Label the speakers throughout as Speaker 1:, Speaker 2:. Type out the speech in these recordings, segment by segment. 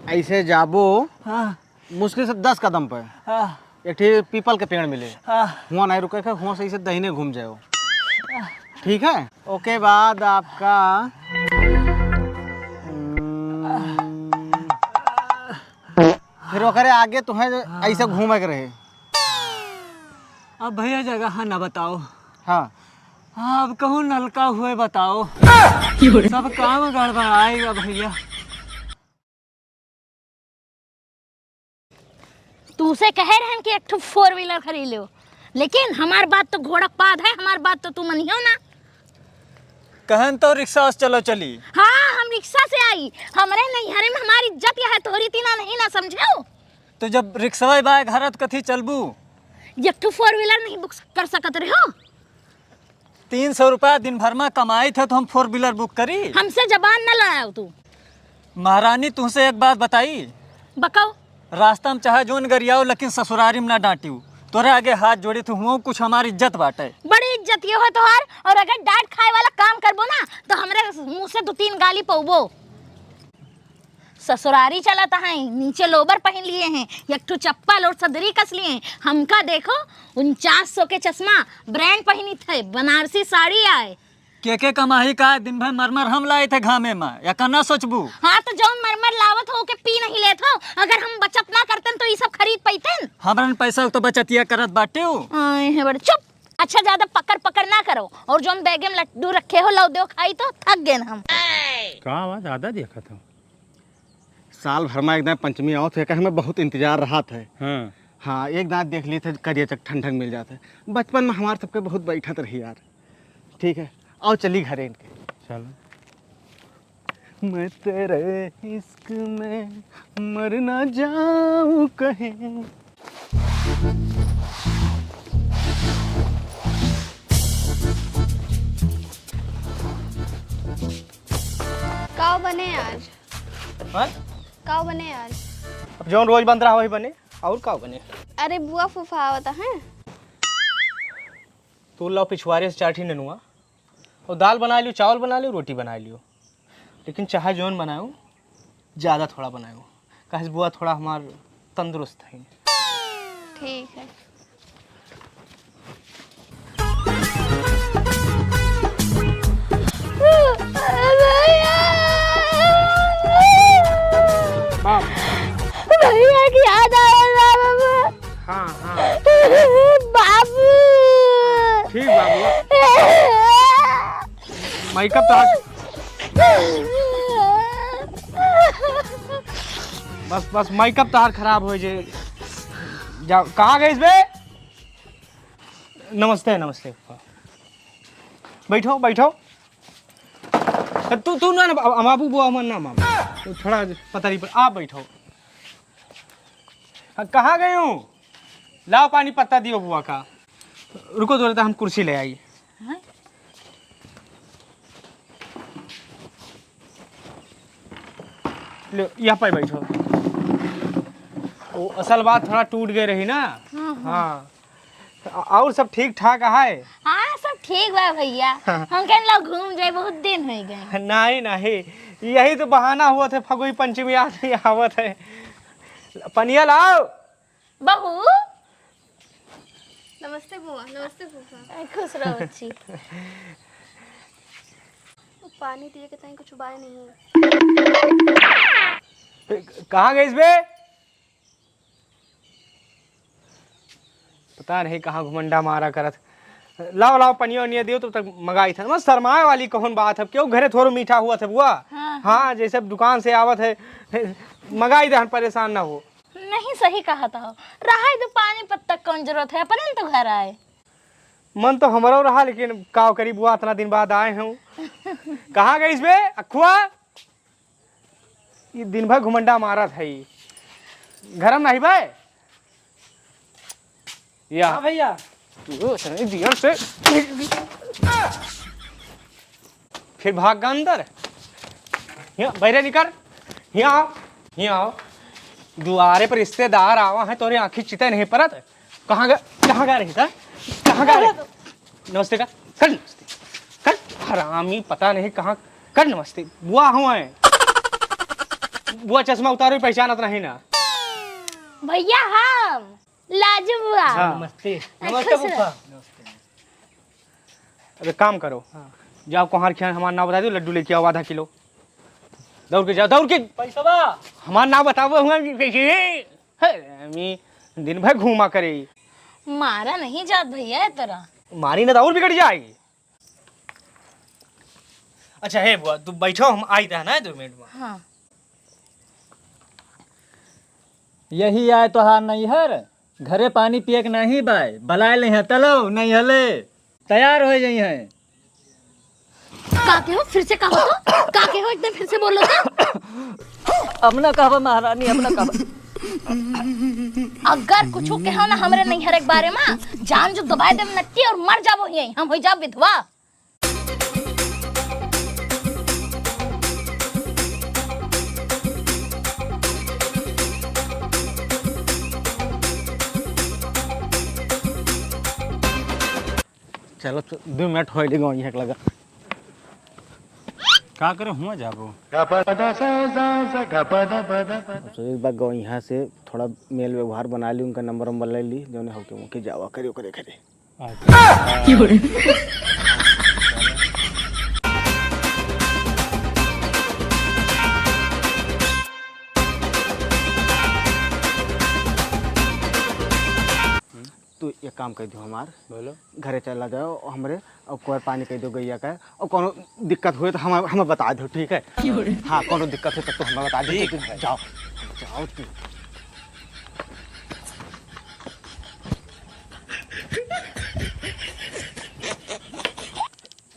Speaker 1: ऐसे जाबो
Speaker 2: हाँ
Speaker 1: मुश्किल से 10 कदम पे
Speaker 2: हाँ
Speaker 1: एक ठे पीपल के पेड़ मिले,
Speaker 2: हाँ
Speaker 1: हुआ नहीं रुके, हुआ सही से दहीने घूम जाओ। ठीक है, ओके बाद आपका फिर ओकरे आगे तुम्हें ऐसे घूमे के रहे।
Speaker 2: अब भैया जगह न बताओ।
Speaker 1: हाँ
Speaker 2: हाँ अब कहूँ नलका हुए बताओ। सब काम गड़बड़ाएगा भैया।
Speaker 3: तू से कह रहे हैं कि एक ठो 4 व्हीलर खरीद लो, लेकिन हमार बात तो घोड़क पाद है, हमार बात तो तू मनियो ना।
Speaker 2: कहन तो रिक्शा से चलो चली।
Speaker 3: हाँ हम रिक्शा से आई, हमारे नैहरे में हमारी इज्जत है, तोहरी तीना नहीं ना समझो।
Speaker 2: तो जब रिक्शा बाय घर कथी चलबू?
Speaker 3: एक ठो 4 व्हीलर नहीं बुक कर सकत रहे हो?
Speaker 2: 300 रुपया दिन भर में कमाई थे तो हम 4 व्हीलर बुक करी।
Speaker 3: हमसे जबान न लड़ाओ तू।
Speaker 2: महारानी तुमसे एक बात बताई,
Speaker 3: बकाओ।
Speaker 2: रास्ता में चाहे जोन गरियाओ लेकिन ससुरारी में ना डांटियो। तोरे आगे हाथ जोड़ी तो हुआ कुछ हमारी इज्जत बाटे।
Speaker 3: बड़ी इज्जत ये हो तोहार, और अगर डांट खाए वाला काम करबो ना तो हमरे मुंह से 2-3 गाली पौबो। ससुरारी चलत है, नीचे लोबर पहन लिए हैं, एक ठो चप्पल और सदरी कस लिए हैं। हमका देखो 4900 के चश्मा ब्रांड पहनी थे, बनारसी साड़ी आए।
Speaker 2: के कमाही का दिन भर मरमर हम लाए थे घामे में, या करना सोचबू?
Speaker 3: हाँ तो जौन मरमर लावत हो के पी नहीं लेत हो, अगर हम बचत ना करतन तो ये सब खरीद पैतन।
Speaker 2: हमारे पैसा तो बचतिया करत बाटे हो।
Speaker 3: आए बड़े चुप। अच्छा ज्यादा पकड़ ना करो, और जौन बैगे में लड्डू रखे हो लौ दो खाई तो थक गए हम।
Speaker 4: का आवाज आधा देखा था।
Speaker 1: साल भर में एक दिन पंचमी आओ थे, हमें बहुत इंतजार रहा था।
Speaker 4: हाँ
Speaker 1: हाँ एक दांत देख लिए थे, करिए तक ठंड मिल जाते। बचपन में हमारे सबके बहुत बैठत रही यार। ठीक है आओ चली घरे इनके।
Speaker 4: चलो।
Speaker 1: मैं तेरे इश्क में मर ना जाऊं कहीं।
Speaker 5: काव बने आज?
Speaker 1: हाँ?
Speaker 5: काव बने आज?
Speaker 1: अब जो रोज बन रहा वही बने, और का बने?
Speaker 5: अरे बुआ फूफा आवता है।
Speaker 1: तो लो पिछवाड़े से चाटी ननुआ, और दाल बना लियो, चावल बना लियो, रोटी बना लियो, लेकिन चाहे जौन बनाओ ज़्यादा थोड़ा बनाओ, कहे बुआ थोड़ा हमार तंदुरुस्त है।
Speaker 5: ठीक है।
Speaker 3: भैया की याद आया बाबू।
Speaker 1: हाँ हाँ
Speaker 3: बाबू
Speaker 1: ठीक बाबू। मैं कब तक बस मेकअप तार खराब हो जाए। जा कहाँ गए बे? नमस्ते नमस्ते। बैठो बैठो। तू ना बाबू बुआ मन ना मामा, तो थोड़ा पता नहीं पर आप बैठो। कहाँ गए हूँ? लाओ पानी पत्ता दियो बुआ का। रुको थोड़ा, हम कुर्सी ले आई। लो यहाँ पर बैठो। वो असल बात थोड़ा टूट गई रही ना। हाँ और सब ठीक ठाक है?
Speaker 3: हाँ सब ठीक बा भैया। हम कहीं लोग घूम जाए, बहुत दिन हो गए।
Speaker 1: नहीं नहीं, यही तो बहाना हुआ था, फगुई पंचमी आवत है। पनिया लाओ।
Speaker 3: बहू
Speaker 5: नमस्ते बुआ। नमस्ते फूफा।
Speaker 3: खुश रहो अच्छी।
Speaker 5: पानी दिए के ताई कुछ उबाय नहीं है।
Speaker 1: कहाँ गई बे? पता नहीं कहाँ घुमंडा मारा करत। लाओ लाओ पनिया वनिया दियो, तब तक मंगाई था। मत शर्माए वाली कौन बात है, क्यों घरे थोड़ा मीठा हुआ था बुआ। हाँ जैसे दुकान से आवत है मंगाई दे, परेशान ना हो।
Speaker 3: नहीं सही कहा था, रहा तो पानी पत्ता कौन जरूरत है, अपन तो घर आए।
Speaker 1: मन तो हमारा रहा, लेकिन का करी बुआ इतना दिन बाद आए हूँ। कहाँ गई बे अखुआ? ये दिन भर घुमंडा मारा था, घर में नहीं भाई। या
Speaker 2: भैया
Speaker 1: दियर से फिर भाग गा अंदर। यहाँ बहरे निकल, यहाँ आओ। दुआरे पर रिश्तेदार आवा है, तोरे आँखी चिता नहीं परत। कहाँ गा रही था? कहाँ गा रही? नमस्ते कर नमस्ते कर। हरामी पता नहीं कहाँ कर नमस्ते। बुआ हुआ है बुआ चश्मा उतारो पहचानत नहीं ना।
Speaker 3: भैया हम लाजू बुआ।
Speaker 1: नमस्ते।
Speaker 3: नमस्ते फूफा।
Speaker 1: अब एक काम करो, जाओ कुहार खियान हमारा नाम बता दो, लड्डू लेके आओ आधा किलो। दौड़ के जाओ, दौड़ के।
Speaker 2: पैसा बा
Speaker 1: हमारा नाम बताओ हुआ दिन भर घूमा करे।
Speaker 3: मारा नहीं जात भैया है तरह।
Speaker 1: मारी ना तो और बिगड़ जाएगी। अच्छा है बुआ, तू बैठो, हम आई था ना 2 मिनट में।
Speaker 3: हाँ
Speaker 2: यही आए तो हार नहीं हर घरे पानी पिए के नहीं बाय बलाए ले हैं तलो नहीं हले तैयार हो जाई हैं।
Speaker 3: काके हो, फिर से कहो तो। काके हो, एकदम फिर से बोलो तो।
Speaker 2: अब ना कहबा महारानी, अब ना कहबा।
Speaker 3: अगर कुछ कहो ना हमरे नहीं हर एक बारे में, जान जो दबाए दे नट्टी और मर जाबो यही, हम हो जाब विधवा।
Speaker 1: चलो 2 मिनट हो गए यहाँ लगा।
Speaker 4: का करे हुआ जाबो।
Speaker 1: तो एक बार गाँव यहाँ से थोड़ा मेल व्यवहार बना ली, उनका नंबर वंबर ले ली, जो हो के मुके जावा करे करे करे। तू एक काम कर दो, हमार
Speaker 4: बोलो।
Speaker 1: घरे चला जाओ हमरे, और कोई पानी कह दो गैया का, और कोनो दिक्कत हुए तो हमें बता दो, ठीक है? हाँ, कोनो दिक्कत हो तो हमें बता दो। जाओ जाओ तू।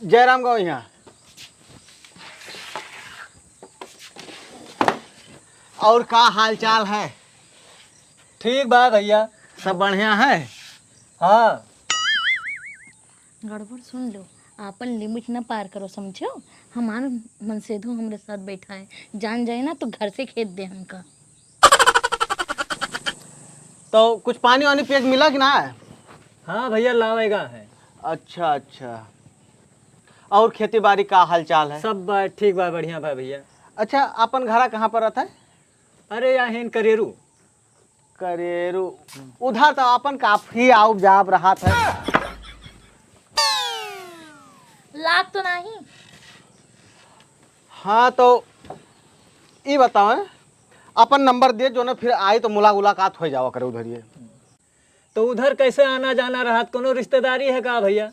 Speaker 1: जयराम गाँव यहाँ। और का हाल चाल है?
Speaker 2: ठीक बा भैया,
Speaker 1: सब बढ़िया है?
Speaker 2: हाँ।
Speaker 3: गड़बड़ सुन लो, आपन लिमिट ना पार करो, समझो? हमारा मनसेधु हमरे साथ बैठा है, जान जाए ना तो घर से खेत दे हमका।
Speaker 1: तो कुछ पानी वानी पेज मिला कि ना?
Speaker 2: हाँ भैया लावेगा है।
Speaker 1: अच्छा अच्छा। और खेती बाड़ी का हाल चाल है?
Speaker 2: सब बा ठीक बा, बढ़िया बा भैया।
Speaker 1: अच्छा, अपन घरा कहाँ पर रहता है?
Speaker 2: अरे यहाँ हिन करेरू।
Speaker 1: करेरू। उधर तो अपन काफी आउब जाब रहा था।
Speaker 3: लाग तो नहीं।
Speaker 1: हाँ तो ये बताओ, अपन नंबर दे, जो ना फिर आई तो मुलाकात हो जावा करे उधर। ये
Speaker 2: तो उधर कैसे आना जाना रहा? कोनो रिश्तेदारी है का भैया?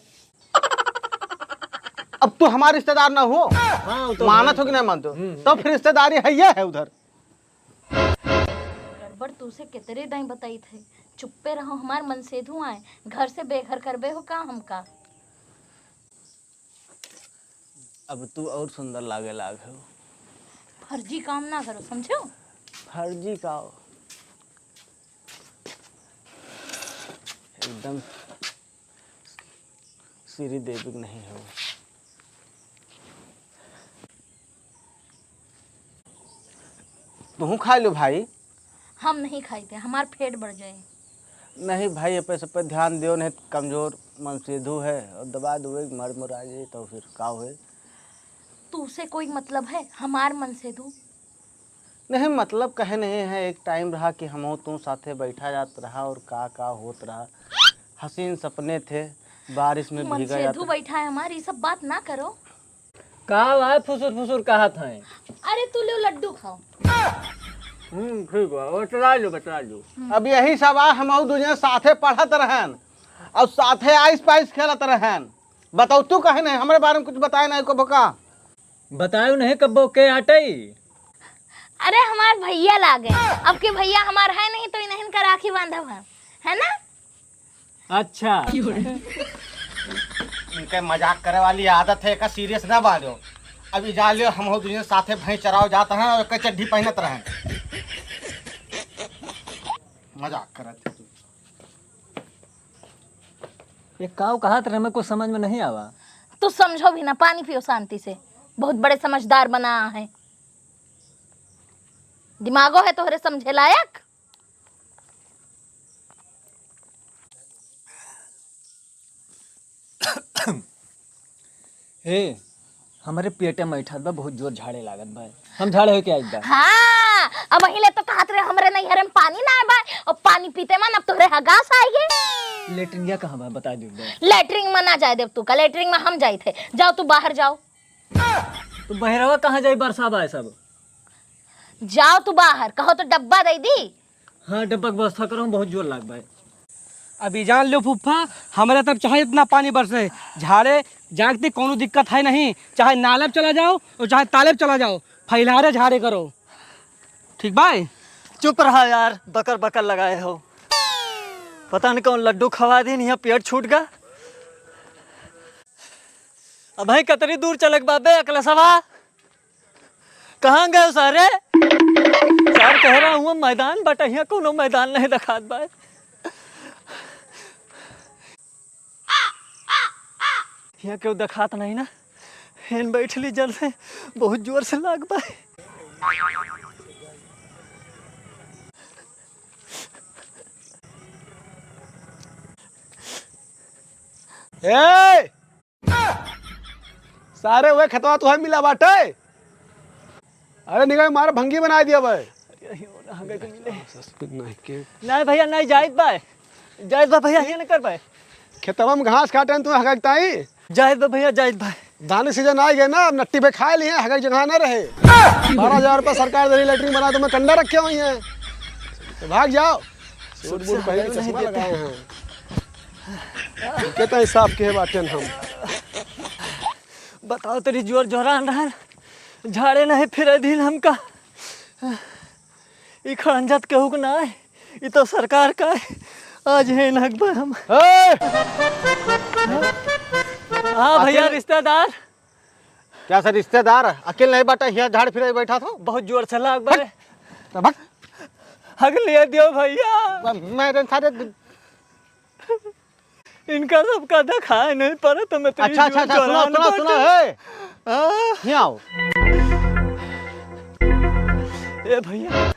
Speaker 1: अब तो हमारे रिश्तेदार ना हो।
Speaker 2: हाँ तो
Speaker 1: मानत हो कि नहीं मानते हो? तो फिर रिश्तेदारी है, ये है उधर।
Speaker 3: गड़बड़ तुसे कितने दाई बताई थे, चुप्पे रहो, हमार मनसेधु आए, घर से बेघर करबे हो का हमका?
Speaker 1: अब तू और सुंदर लागे लागे हो।
Speaker 3: फर्जी काम ना करो, समझो?
Speaker 1: फर्जी का हो। एकदम श्री देवी नहीं हो। तू खा लो भाई।
Speaker 3: हम नहीं खाते, हमार पेट बढ़ जाए।
Speaker 1: नहीं भाई, अपने सब पे ध्यान दो, नहीं कमजोर मनसेधु है, और दबा दो मर मुरा जाए तो फिर का हुए।
Speaker 3: तुसे कोई मतलब है हमार मनसेधु?
Speaker 1: नहीं मतलब कहे नहीं है, एक टाइम रहा कि हम तू साथे बैठा जात रहा और का होत रहा, हसीन सपने थे, बारिश में भीगा
Speaker 3: मनसेधु
Speaker 1: जाता।
Speaker 3: बैठा है हमारी, सब बात ना करो।
Speaker 2: कहा भाई फुसुर फुसुर कहा था?
Speaker 3: अरे तू लो लड्डू खाओ।
Speaker 2: ठीक है, बतला लो।
Speaker 1: अब यही सब आ, हम दुनिया साथे पढ़त रहन और साथे आइस पाइस खेलत रहन। बताओ तू कहे नहीं हमारे बारे में कुछ बताए नहीं को बका?
Speaker 2: बतायो नहीं कब्बो के आटई।
Speaker 3: अरे हमार भैया लागे, अब के भैया हमार है नहीं तो इन्हें का राखी बांधव है ना?
Speaker 2: अच्छा।
Speaker 1: इनके मजाक करे वाली आदत है, का सीरियस ना बांधो। अभी जा लियो, हम हो दुनिया साथे भैंस चराव जाते हैं और एक चड्ढी पहनत रहें। मजाक करत है तू।
Speaker 2: ये काव कहा था मैं कुछ समझ में नहीं आवा।
Speaker 3: तू समझो भी ना, पानी पियो शांति से, बहुत बड़े समझदार बना है, दिमागो है तोहरे समझे लायक।
Speaker 2: हे हमारे पेटे में बैठा बा, बहुत जोर झाड़े लागत बा, हम झाड़े हो के आज बा।
Speaker 3: हाँ, अब वही तो कहत रहे हमरे नहीं हरे में पानी ना आए और पानी पीते मन अब तोरे हगास आएगे।
Speaker 2: लेटरिंग कहाँ बा बता दो।
Speaker 3: लेटरिंग में ना जाए देव तू का, लेटरिंग में हम जाए थे। जाओ तू बाहर जाओ।
Speaker 2: तो बहरवा कहाँ जाई बरसा बा सब।
Speaker 3: जाओ तू बाहर, कहो तो डब्बा दे दी।
Speaker 2: हाँ डब्बा की व्यवस्था करो, बहुत जोर लाग बा।
Speaker 1: अभी जान लो फूफा, हमारे तरफ चाहे इतना पानी बरसे, झाड़े जागती कोनो दिक्कत है नहीं। चाहे नाले चला जाओ और चाहे ताले चला जाओ, फैलारे झाड़े करो। ठीक भाई?
Speaker 2: चुप रहा यार, बकर बकर लगाए हो। पता नहीं कौन लड्डू खवा दी, यहाँ पेट छूट गया। अब भाई कतरी दूर चलक बाबे अकला सवा, कहाँ गए सारे? सर कह रहा हूँ मैदान बट यहाँ कोनो मैदान नहीं दिखात बा। यहाँ क्यों दिखात नहीं ना, हेन बैठली जल से बहुत जोर से लाग बा।
Speaker 6: ए सारे हुए खतवा तुहे मिला बाटे। अरे निगाह मार भंगी बना दिया भाई।
Speaker 2: नहीं भैया नहीं जायज बा, जायज बा भैया, ये नहीं कर पाए।
Speaker 6: खेतवा में घास काटे तुम्हें हगकता ही।
Speaker 2: जायज बा भैया, जायज बा।
Speaker 6: दाने सीजन आ गए ना, अब नट्टी पे खाए लिए, हगक जगह ना रहे। 12,000 रुपये सरकार दे लेटरिन बना, तुम्हें कंडा रखे हुई हैं, तो भाग जाओ। सूट बूट पहन के चश्मा लगाए हैं, कहते हिसाब के बातें हम।
Speaker 2: बताओ तेरी जोर जोरान रहा, झाड़े नहीं फिर दिन हमका। ये खड़ंजत कहू ना है, ये तो सरकार का है। आज है नकबा हम। हाँ भैया रिश्तेदार।
Speaker 6: क्या सर रिश्तेदार अकेले नहीं बैठा, यहाँ झाड़ फिर बैठा था।
Speaker 2: बहुत जोर से लाग बा।
Speaker 6: तो भाग
Speaker 2: हग ले दियो भैया,
Speaker 6: मैं सारे।
Speaker 2: इनका सबका दिखाए नहीं पर तो मैं तेरी
Speaker 6: अच्छा अच्छा
Speaker 2: जोर
Speaker 6: अच्छा, सुनो
Speaker 2: जोरान
Speaker 6: सुनो सुनो, है
Speaker 2: हाँ।
Speaker 6: यहाँ आओ।
Speaker 2: ए भैया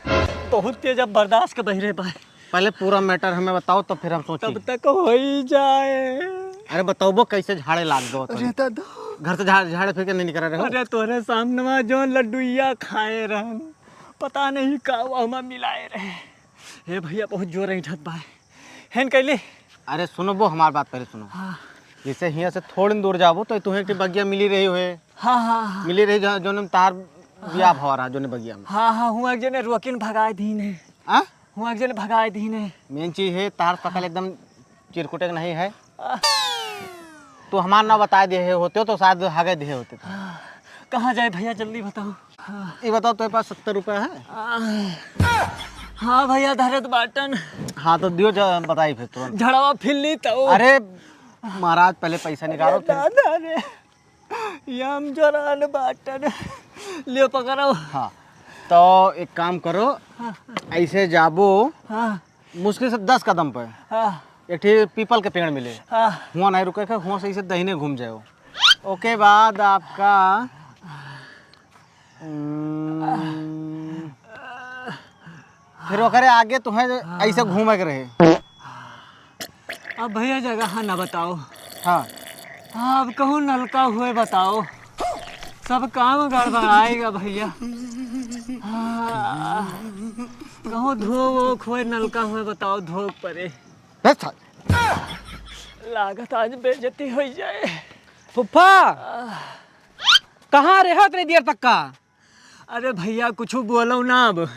Speaker 2: बहुत तेज, अब बर्दाश्त के बहिरे पाए।
Speaker 6: पहले पूरा मैटर हमें बताओ तो फिर हम सोचें।
Speaker 2: तब तक हो ही जाए।
Speaker 6: अरे बताओ कैसे झाड़े लाग दो।
Speaker 2: अरे दादा,
Speaker 6: घर से झाड़े फिर के नहीं निकल रहे हो।
Speaker 2: अरे तोरे सामने जो लड्डुइया खाए रहन, पता नहीं का वहाँ मिलाए रहे। हे भैया बहुत जोर है बा हेन कैले।
Speaker 6: अरे सुनो वो हमारी बात पहले सुनो।
Speaker 2: हाँ
Speaker 6: जैसे यहाँ से थोड़ी दूर जाबो तो तुम्हें एक बगिया मिली रही हुए।
Speaker 2: हाँ हाँ
Speaker 6: मिली रही जो ने तार बिया भवा रहा, जो ने बगिया में।
Speaker 2: हाँ हाँ हुआ एक जने रोकिन भगाए दीन है।
Speaker 6: हाँ
Speaker 2: हुआ एक जने भगाए दीन है।
Speaker 6: मेन चीज है तार पकड़ एकदम चिरकुटे नहीं है। तो हमारा ना बता दिए होते हो तो शायद हगे दिए होते।
Speaker 2: कहाँ जाए भैया जल्दी बताओ। हाँ
Speaker 6: ये बताओ तुम्हारे पास 70 रुपये है?
Speaker 2: हाँ भैया धरत बाटन।
Speaker 6: हाँ तो दियो बताई फिर तुरंत।
Speaker 2: झड़वा फिल्ली तो।
Speaker 6: अरे महाराज पहले पैसा निकालो फिर।
Speaker 2: दादा रे यम जोरान बाटन लियो पकड़ो।
Speaker 6: हाँ तो एक काम करो, ऐसे जाबो
Speaker 2: हाँ
Speaker 6: मुश्किल से 10 कदम पे
Speaker 2: हाँ
Speaker 6: एक ठी पीपल के पेड़ मिले,
Speaker 2: हाँ
Speaker 6: हुआ नहीं रुके, हुआ से इसे दहीने घूम जाओ। ओके बाद आपका फिर ओकरे आगे तुम्हें ऐसे घूमे के रहे।
Speaker 2: अब भैया जगह ना बताओ।
Speaker 6: हाँ
Speaker 2: हाँ अब कहूँ नलका हुए बताओ, सब काम गड़बड़ाएगा भैया। हाँ कहूँ धो खोए नलका हुए बताओ, धो परे लागत आज बेइज्जती हो जाए।
Speaker 1: फुफ्फा कहाँ रहे इतनी देर तक का?
Speaker 2: अरे भैया कुछ बोलो ना, अब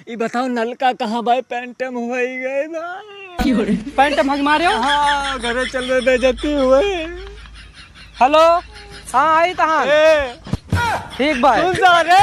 Speaker 2: ये बताओ नलका कहाँ भाई, पेंटम हो ही गए भाई।
Speaker 1: पैंट भग मारे हो?
Speaker 2: हाँ घरे चल रहे बेइज्जती हुए।
Speaker 1: हेलो हाँ आई तहाँ ठीक भाई।
Speaker 2: सुन सारे